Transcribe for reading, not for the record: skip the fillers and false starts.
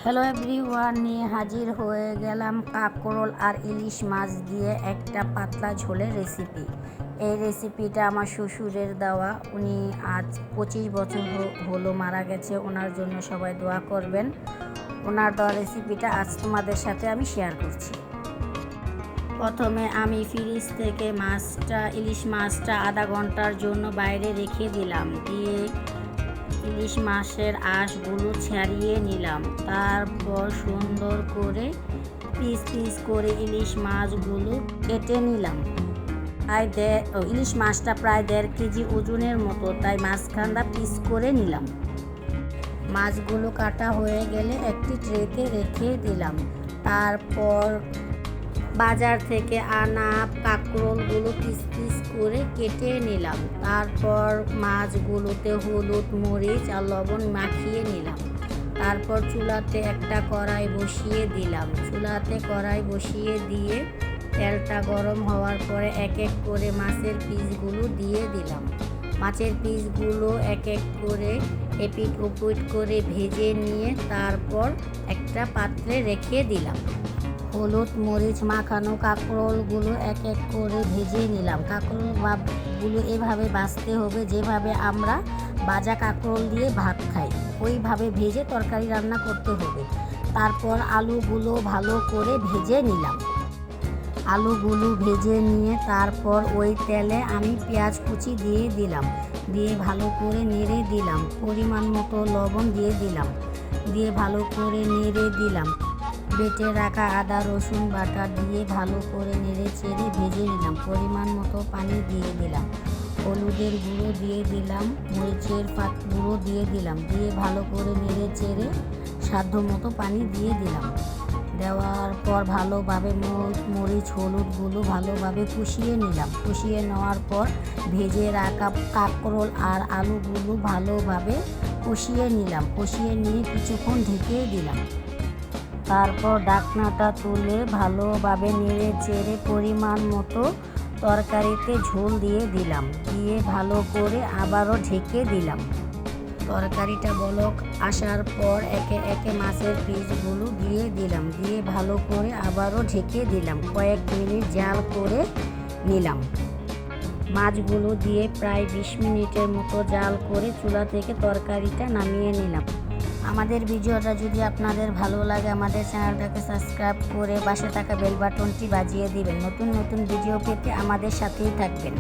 Hello everyone, নিয়ে হাজির হয়ে গেলাম কাঁকরোল আর ইলিশ মাছ দিয়ে একটা পাতলা ঝোলের রেসিপি। এই রেসিপিটা আমার শ্বশুরের দেওয়া। উনি আজ 25 বছর হলো মারা গেছে। ওনার জন্য সবাই দোয়া করবেন। ওনার দেওয়া রেসিপিটা আজ তোমাদের সাথে আমি শেয়ার করছি। প্রথমে আমি ফ্রিজ থেকে ইলিশ মাছটা আধা ঘন্টার জন্য বাইরে রেখে দিলাম। দিয়ে ইলিশ মাছের আঁশগুলো ছাড়িয়ে নিলাম। তারপর সুন্দর করে পিস পিস করে ইলিশ মাছগুলো কেটে নিলাম। ইলিশ মাছটা প্রায় 1.5 কেজি ওজনের মতো, তাই মাঝখানটা পিস করে নিলাম। মাছগুলো কাটা হয়ে গেলে একটি ট্রেতে রেখে দিলাম। তারপর বাজার থেকে আনা কাঁকরোলগুলো পিস পিস করে কেটে নিলাম। তারপর মাছগুলোতে হলুদ, মরিচ আর লবণ মাখিয়ে নিলাম। তারপর চুলাতে একটা কড়াই বসিয়ে দিলাম। চুলাতে কড়াই বসিয়ে দিয়ে তেলটা গরম হওয়ার পরে এক এক করে মাছের পিসগুলো দিয়ে দিলাম। মাছের পিসগুলো এক এক করে এপিট ওপিট করে ভেজে নিয়ে তারপর একটা পাত্রে রেখে দিলাম। হলুদ মরিচ মাখানো কাঁকরোলগুলো এক এক করে ভেজে নিলাম। কাঁকরোলগুলো এভাবে ভাজতে হবে যেভাবে আমরা ভাজা কাঁকরোল দিয়ে ভাত খাই, ওইভাবে ভেজে তরকারি রান্না করতে হবে। তারপর আলুগুলো ভালো করে ভেজে নিলাম। আলুগুলো ভেজে নিয়ে তারপর ওই তেলে আমি পেঁয়াজ কুচি দিয়ে দিলাম। দিয়ে ভালো করে নেড়ে দিলাম। পরিমাণ মতো লবণ দিয়ে দিলাম। দিয়ে ভালো করে নেড়ে দিলাম। বেটে রাখা আদা রসুন বাটা দিয়ে ভালো করে নেড়ে চেড়ে ভেজে নিলাম। পরিমাণ মতো পানি দিয়ে দিলাম। হলুদের গুঁড়ো দিয়ে দিলাম। মরিচের গুঁড়ো দিয়ে দিলাম। দিয়ে ভালো করে নেড়ে চেড়ে সাধ্য মতো পানি দিয়ে দিলাম। দেওয়ার পর ভালোভাবে মরিচ হলুদগুলো ভালোভাবে কষিয়ে নিলাম। কষিয়ে নেওয়ার পর ভেজে রাখা কাঁকরোল আর আলুগুলো ভালোভাবে কষিয়ে নিলাম। কষিয়ে নিয়ে কিছুক্ষণ ঢেকে দিলাম। তারপর ঢাকনাটা তুলে ভালোভাবে নেড়ে চেড়ে পরিমাণ মতো তরকারিতে ঝোল দিয়ে দিলাম। দিয়ে ভালো করে আবারও ঢেকে দিলাম। তরকারিটা বলক আসার পর একে একে মাছের পিসগুলো দিয়ে দিলাম। দিয়ে ভালো করে আবারও ঢেকে দিলাম। কয়েক মিনিট জাল করে নিলাম। মাছগুলো দিয়ে প্রায় 20 মিনিটের মতো জাল করে চুলা থেকে তরকারিটা নামিয়ে নিলাম। আমাদের ভিডিওটা যদি আপনাদের ভালো লাগে, আমাদের চ্যানেলটাকে সাবস্ক্রাইব করে পাশে থাকা বেল বাটনটি বাজিয়ে দিবেন। নতুন নতুন ভিডিও পেতে আমাদের সাথেই থাকবেন।